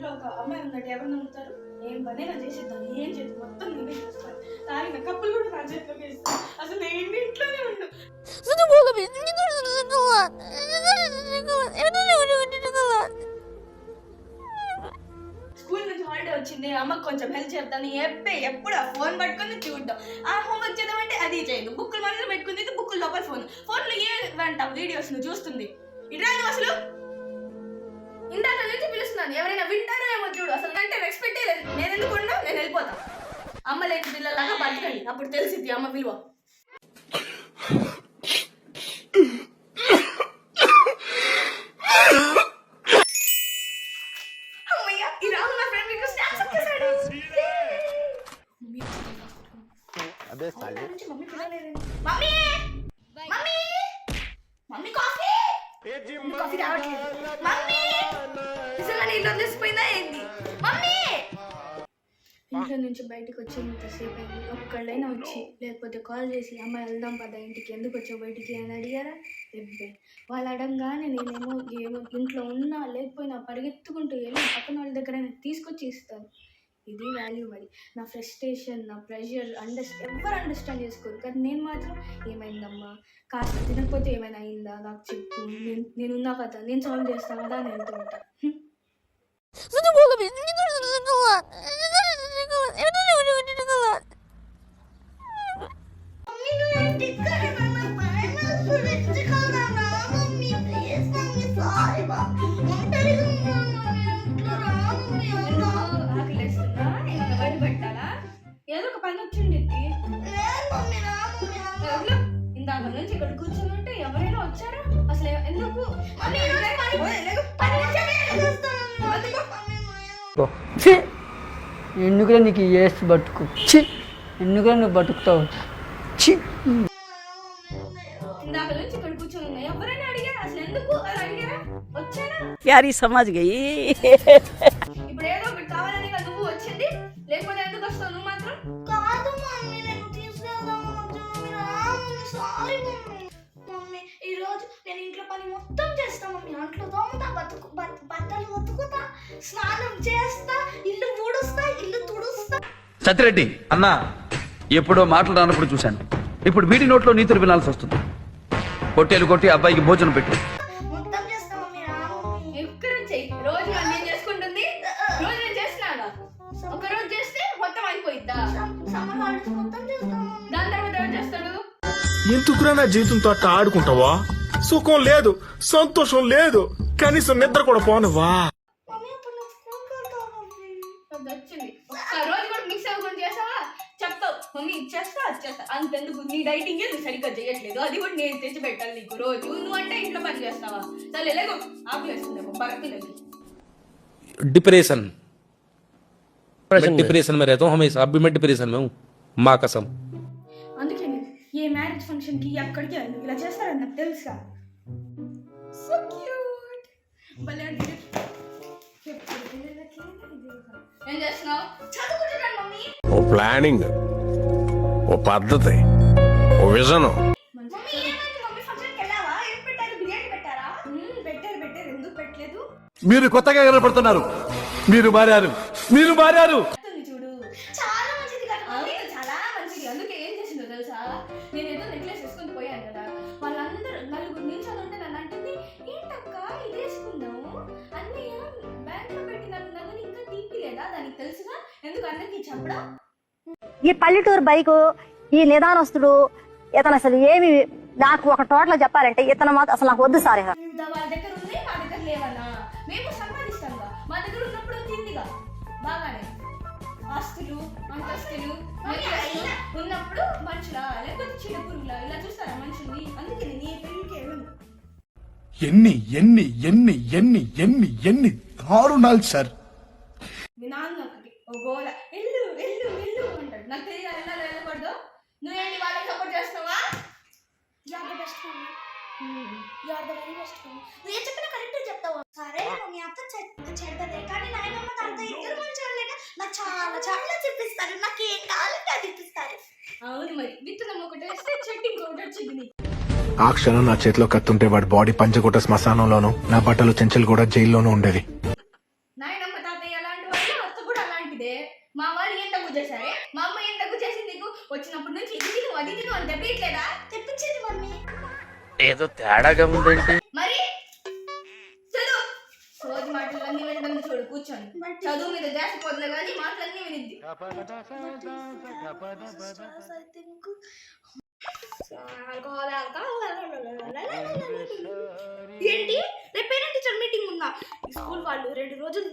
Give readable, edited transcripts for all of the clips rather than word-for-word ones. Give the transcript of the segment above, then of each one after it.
ఇంట్లో ఒక అమ్మాయి ఉన్నట్టు ఎవరు నమ్ముతారు? ఏం పనైనా చేసేద్దాం, ఏం చేసి మొత్తం నేనే చేస్తాను. తాగిన కప్పులు కూడా నా చేతిలోకి వేస్తాను. అసలు నేను ఇంట్లోనే ఉండు. స్కూల్ నుంచి హాలిడే వచ్చింది, అమ్మకు కొంచెం హెల్ప్ చేద్దాను. ఎప్పుడు ఆ ఫోన్ పట్టుకుని చూడడం. ఆ హోంవర్క్ చేద్దామంటే అది చేయదు. బుక్కులు మనలో పెట్టుకుంది, బుక్కులు లోపల ఫోన్లో ఏ వెంట వీడియోస్ నువ్వు చూస్తుంది. ఇట్లా అసలు ఇందాక నుంచి పిలుస్తున్నాను, ఎవరైనా వింటారో ఏమో చూడు. అసలు అంటే రెస్పెక్టే లేదు. నేను ఎందుకు ఉండవు, నేను వెళ్ళిపోతా. అమ్మ లేని పిల్లలాగా బతకండి, అప్పుడు తెలిసిద్ది అమ్మ విలువ. ఇంట్లో నుంచి బయటకు వచ్చి ఇంతసేపు అయింది, ఒక్కళ్ళైనా వచ్చి లేకపోతే కాల్ చేసి అమ్మ వెళ్దాం పదా ఇంటికి, ఎందుకు వచ్చావు బయటికి అని అడిగారా? ఎబ్బే. వాళ్ళు అడగగానే నేనేమో ఏమో ఇంట్లో ఉన్నా లేకపోయినా పరిగెత్తుకుంటూ వెళ్ళి పక్కన వాళ్ళ దగ్గర తీసుకొచ్చి ఇస్తాను. ఇది వాల్యూ. మరి నా ఫ్రస్ట్రేషన్, నా ప్రెషర్ ఎవరు అండర్స్టాండ్ చేసుకోరు, కానీ నేను మాత్రం ఏమైందమ్మా, కాస్త తినకపోతే ఏమైనా అయిందా నాకు చెప్పు, నేనున్నా కదా, నేను సాల్వ్ చేస్తాను కదా అని వెళ్తూ ఉంటా. ఏదో ఒక పని వచ్చింది. ఇందాక నుంచి ఇక్కడ కూర్చొని ఉంటే ఎవరైనా వచ్చారా? అసలు ఎందుకు ఎందుకురా నీకు ఏసి బతుకు, ఎందుకురా నువ్వు బతుకుతావు? ఇందాక నుంచి ఇక్కడ కూర్చొని ఉన్నా, ఎవరైనా అడిగారా? అసలు ఎందుకు అడిగారా? వచ్చారా? యారీ సమాజ్ గయి. ఇప్పుడు ఏదో ఒకటి కావాలని నువ్వు వచ్చింది, లేకపోతే ఎందుకు వస్తావు నువ్వు మాత్రం? కాదు మమ్మీ, నేను తీసుకెళ్దాము. సారీ మమ్మీ, ఈ రోజు నేను ఇంట్లో పని మొత్తం చేస్తా మమ్మీ. అంట్లో తోముతా, బట్టలు ఉతుకుతా, స్నానం చేస్తా, ఇల్లు ఊడుస్తా, ఇల్లు తుడుస్తా. సత్యరెడ్డి అన్నా, ఎప్పుడో మాటలు రానప్పుడు చూశాను, ఇప్పుడు వీటి నోట్లో నీతులు వినాల్సి వస్తుంది. పొట్టేలు కొట్టి అబ్బాయికి భోజనం పెట్టు. మొత్తం చేస్తా మమ్మీ. ఎక్కడ చెయ్యి, రోజు నేను చేసుకుంటుంది, రోజు నేను చేస్తున్నాగా. ఒక రోజు చేస్తే మొత్తం అయిపోయిద్దా? మొత్తం చేస్తాం. దాని తర్వాత ఎవరు చేస్తాడు? ఎందుకురా నా జీవితంతో అట్లా ఆడుకుంటావా? సుఖం లేదు, సంతోషం లేదు, కనీసం నిద్ర కూడా పోనవా? వచ్చింది ఒక్క రోజు కూడా మిక్స్ అవ్వకుండా చేసావా? చెప్తావు మమ్మీ ఇచ్చేస్తా వచ్చేస్తా. అంతెందుకు, నీ డైటింగ్ నువ్వు సరిగ్గా చేయట్లేదు, అది కూడా నేను తెచ్చి పెట్టాలి నీకు రోజు. నువ్వు అంటే ఇంట్లో పని చేస్తావా? సరే ఎలాగో ఆకులు వేస్తుందేమో బరకలేదు. डिप्रेशन में रहता हूँ हमेशा, अब भी मैं डिप्रेशन में हूँ, माँ कसम. అందుకే ఏ మ్యారేజ్ ఫంక్షన్ కి ఎక్కడికి వెళ్ళను, ఇలా చేస్తారని నాకు తెలుసా. So cute. ఏం చేస్తున్నావు? చదువుకుంటున్నాను మమ్మీ. ఓ ప్లానింగ్, ఓ పద్ధతి, ఓ విజన్. పెట్టలేదు. మీరు కొత్తగా ఏర్పడుతున్నారు, మీరు మారారు. చూడు, చాలా మంచిది కదా మమ్మీ, చాలా మంచిది. అందుకే ఏం చేసిందో తెలుసా? నేను ఏదో నెక్లెస్ వేసుకొని పోయాను కదా, వాళ్ళందరూ నలుగురు నిల్చొని ఉంటే నన్ను అంటుంది, ఏంటక్క ఇది వేసుకున్నావు, అన్నయ్య బ్యాంక్ లో పెట్టినట్టున్నాను, ఇంకా తీపి లేదా? దానికి తెలుసుగా, ఎందుకు అన్నకి చెప్పడం? ఈ పల్లెటూరు బైకు, ఈ నిదానస్తుడు ఇతను అసలు ఏమి, నాకు ఒక టోటల్ చెప్పాలంటే ఇతను మాత్రం అసలు నాకు వద్దు సార్. వాళ్ళ దగ్గర ఉంది, మా దగ్గర లేవన్నా? మేము సంపాదిస్తాంగా, మా దగ్గర ఉన్నప్పుడు తిందిగా బాగానే, ఆస్తులు అంతస్తులు ఉన్నప్పుడు మనుషులా లేకపోతే చిన్న పురుగులా ఇలా చూస్తారా మనుషుల్ని? అందుకే నేను ఏ పెళ్లికి వెళ్ళను. ఎన్ని ఎన్ని ఎన్ని ఎన్ని ఎన్ని ఎన్ని దారుణాలు సార్. మీ నాన్నకి ఓ గోల, ఎల్లు ఎల్లు ఎల్లు అంటాడు. నాకు తెలియాలి ఎలా వెళ్ళకూడదు. నువ్వేంటి వాళ్ళకి సపోర్ట్ చేస్తావా? నువ్వు చెప్పిన కరెక్ట్ చెప్తావు. సరే మీ అత్త చెడ్డదే, కానీ నాయనమ్మ తాత ఇద్దరు మంచిగా నాకు చాలా చాలా చెప్పిస్తారు. నాకు ఏం కావాలంటే అది ఇప్పిస్తారు. అవును, మరి విత్తనం ఒకటి వేస్తే చెట్టు ఇంకొకటి వచ్చింది. ఆ క్షణం నా చేతిలో కత్తుంటే వాడి బాడీ పంచకోట శ్మశానంలోను, నా బట్టలు చెంచలు కూడా జైల్లోనూ ఉండేవి. నాయనమ్మ తాతయ్య అలాంటి వాళ్ళు, అత్త కూడా అలాంటిదే. మా వాళ్ళు ఏం తగ్గు చేశారే? మా అమ్మ ఏం తగ్గు చేసింది నీకు? వచ్చినప్పటి నుంచి ఇది తిను అది తిను అని తెప్పించలేదా? తెప్పించింది మమ్మీ. ఏదో తేడాగా ఉందండి. మరి చదువు రోజు మాటలన్నీ వినడం చూడు కూర్చొని. చదువు మీద ధ్యాస పోదులే కానీ మాటలన్నీ వినిద్ది. ఏంటి రేపు పేరెంట్ టీచర్ మీటింగ్ ఉందా? స్కూల్ వాళ్ళు రెండు రోజులు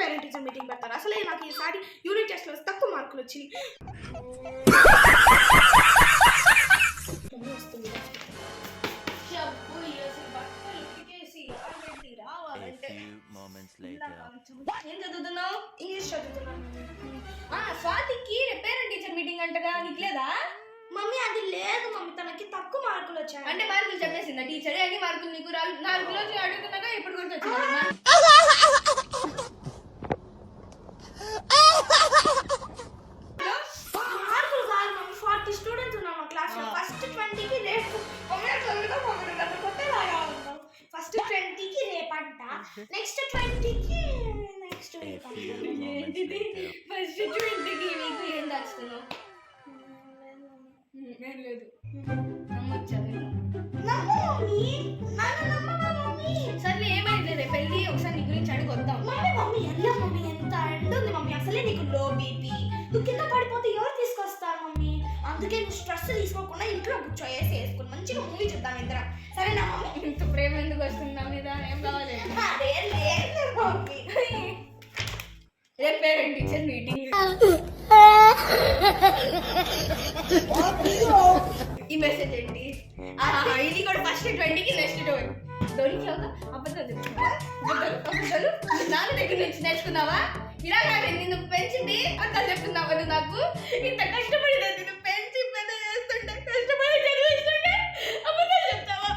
పేరెంట్ టీచర్ మీటింగ్ పెడతారు. అసలే నాకు ఈసారి యూనిట్ టెస్ట్ లో తక్కువ మార్కులు వచ్చినాయి. ఏం చదువుతున్నావు? ఇంగ్లీష్ చదువుతున్నాను. స్వాతికి రేపు పేరెంట్ టీచర్ మీటింగ్ అంటగా, నీకు లేదా? మమ్మీ అది లేదు మమ్మీ, తనకి తక్కువ మార్కులు వచ్చాయి. అంటే మార్కులు చెప్పేసిందా టీచర్? అన్ని మార్కులు నీకు 4 రోజులు అడుగుతున్నాగా, ఇప్పుడు కూడా వచ్చింది. మార్కులు కాదు మమ్మీ, 40 స్టూడెంట్స్ ఉన్నాం మా క్లాస్ లో. ఫస్ట్ 20కి రేపు ఫస్ట్ 20కి రేపంట, నెక్స్ట్ 20కి నెక్స్ట్ ఏంటిది? ఫస్ట్ 20కి నీకు ఏం దాచుతున్నావు? లేదు సర్లే ఏమైంది? రేపు వెళ్ళి ఒకసారి నీ గురించి అడిగి వద్దాం. మమ్మీ ఎలా మమ్మీ, ఎంత ఎండ ఉంది మమ్మీ, అసలే నీకు లో బీపీ, నువ్వు కింద పడిపోతే ఎవరు తీసుకొస్తారు మమ్మీ? అందుకే నువ్వు స్ట్రెస్ తీసుకోకుండా ఇంట్లో కూర్చో, వేసుకుని మంచిగా మూవీ చూద్దాం ఇద్దరం, సరేనా మమ్మీ? ఇంత ప్రేమ ఎందుకు వస్తుంది నా మీద? ఏం కావాలి? రేపు పేరెంట్ టీచర్ మీటింగ్. ఈ మెసేజ్ ఏంటి? ఇది కూడా ఫస్ట్ 20కి నెక్స్ట్ 20. దొరికావుగా అబద్ధాలు చెప్తున్నావా? అబద్ధాలు నాన్న దగ్గర నుంచి నేర్చుకున్నావా? ఇలా కాదు నిన్ను పెంచింది అబద్ధాలు చెప్తున్నావా? నువ్వు నాకు ఇంత కష్టపడి నిన్ను పెంచి పెద్ద చేస్తుంటే, కష్టపడి చదివిస్తుంటే అబద్ధాలు చెప్తావా?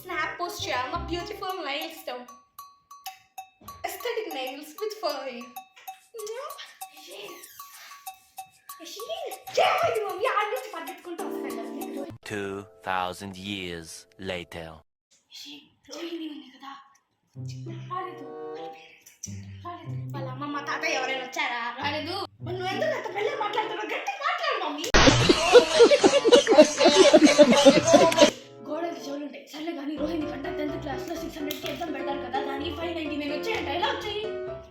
Snap post చేయాలి. బ్యూటిఫుల్ nails తో, aesthetic nails with furry. ఏమైంది మమ్మీ? ఆడిచి పట్టుకుంటూ వస్తాను. 2000 years later. రోహిణి ఉంది కదా, రాలేదు. వాళ్ళ అమ్మ మా తాతయ్య ఎవరైనా వచ్చారా? రాలేదు. నువ్వు ఎందుకు అంత పెళ్ళి మాట్లాడుతున్నావు? గట్టిగా మాట్లాడు మమ్మీ. గోడకి చెవులు ఉంటాయి. సర్లే కానీ రోహిణి కంటే 10th క్లాస్ లో 600కి ఎగ్జామ్ పెడతారు కదా, దానికి 599 వచ్చాయంట. ఎలా వచ్చాయి?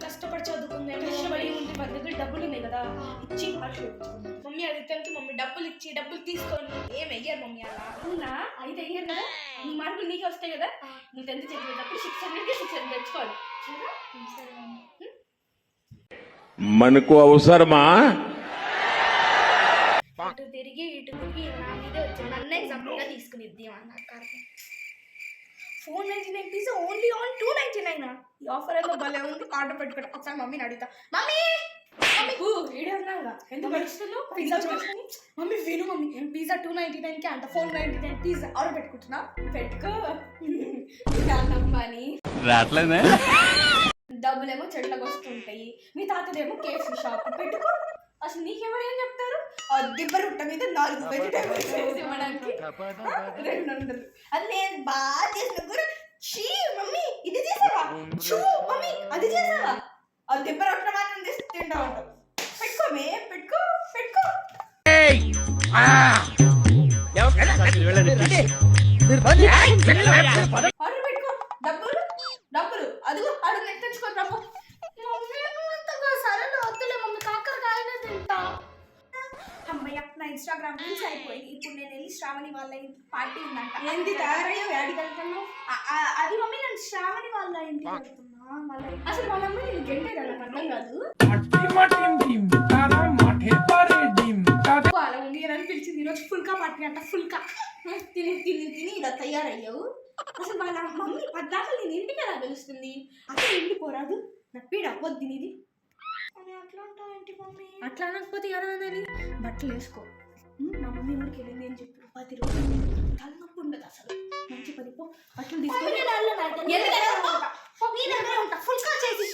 కష్టపడి చదువుకుంది, కష్టపడి ఉంది, మన దగ్గర డబ్బులు ఉన్నాయి కదా, ఇచ్చి పాటలు మమ్మీ. అది 10th మమ్మీ, డబ్బులు ఇచ్చి డబ్బులు తీసుకొని ఏం వెయ్యారు మమ్మీ? అలా అవునా? అయితే అయ్యారు కదా, నీ మార్కులు నీకే వస్తాయి కదా. నువ్వు 10th చదివేటప్పుడు 600కి 600 తెచ్చుకోవాలి. మనకు అవసరమా? ఇటు తిరిగి నా మీదే వచ్చింది. నన్ను ఎగ్జాంపుల్ గా తీసుకునిద్ది అన్న. Phone 99 piece only on 299. ఈ ఆఫర్ ఏదో భలే ఉంది, ఆర్డర్ పెట్టుకుంటా. ఒకసారి మమ్మీని అడుగుతా. మమ్మీ ఎందుకు అడుగుతున్నావు? పిజ్జా చూసుకుని మమ్మీ విను మమ్మీ, పిజ్జా 299కి అంట, 499 పిజ్జా ఆర్డర్ పెట్టుకుంటున్నా. పెట్టుకో నమ్మని. డబ్బులేమో చెట్లకు వస్తుంటాయి, మీ తాతదేమో కేఎఫ్సీ షాప్. పెట్టుకో. అసలు నీకెవరు ఏం చెప్తారు? దిబ్బ రొట్ట మీద 4 వెజిటేబుల్స్ ఇవ్వడానికి 200. అది నేను బాగా చేసిన కూడా. షీ మమ్మీ ఇది చేసావా? షూ మమ్మీ అది చేసావా? ఆ దిబ్బ రొట్ట మాత్రం తీసి తింటా ఉంటావు. పెట్టుకోమే, పెట్టుకో పెట్టుకో. ఆర్డర్ పెట్టుకో. డబ్బులు డబ్బులు అదిగో అడుగు నెట్ తెచ్చుకొని రాబో. సరే వద్దులే మమ్మీ, కాకరకాయనే తింటా. అమ్మయ్య, నా ఇన్స్టాగ్రామ్ రీల్స్ అయిపోయింది. ఇప్పుడు నేను వెళ్ళి శ్రావణి వాళ్ళ పార్టీ ఉందంట. ఏంటి తయారయ్యో? యాడికి వెళ్తున్నావు? అది మమ్మీ, నేను శ్రావణి వాళ్ళ ఇంటికి వెళ్తున్నా. అసలు వాళ్ళ అమ్మాయి నేను గెంటేదా? నాకు అర్థం కాదు. అలా ఉంది అని పిలిచింది ఈరోజు. ఫుల్కా పార్టీ అంట. ఫుల్కా తిని తిని తిని ఇలా తయారయ్యావు. అసలు వాళ్ళ మమ్మీ 10 దాకా నేను ఇంటికి ఎలా తెలుస్తుంది? అసలు ఇంటికి పోరాదు, నాకు పీడ అవ్వద్దు తినేది. అట్లా అంటావు ఏంటి మమ్మీ? అట్లా అనకపోతే ఎలా అనాలి? బట్టలు వేసుకో. మా మమ్మీ ఊరికి వెళ్ళింది అని చెప్పారు 10 రోజులు తలనొప్పి ఉండదు అసలు. మంచి పడిపో బట్టలు తీసుకొని ఫుల్ కాల్ చేసి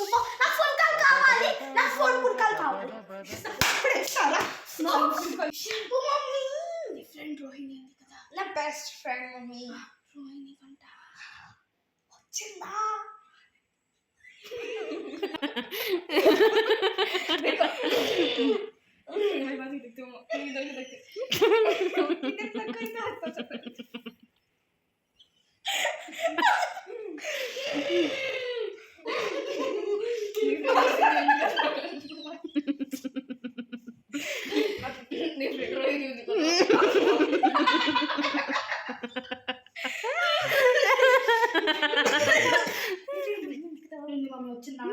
నాకు ఫుల్ కాల్ కావాలి, నాకు ఫుల్ కాల్ కావాలి. నీ ఫ్రెండ్ రోహిణి ఉంది కదా, నా బెస్ట్ ఫ్రెండ్ మమ్మీ. రోహిణి కంట వచ్చిందా? మమ్మీ వచ్చిందా?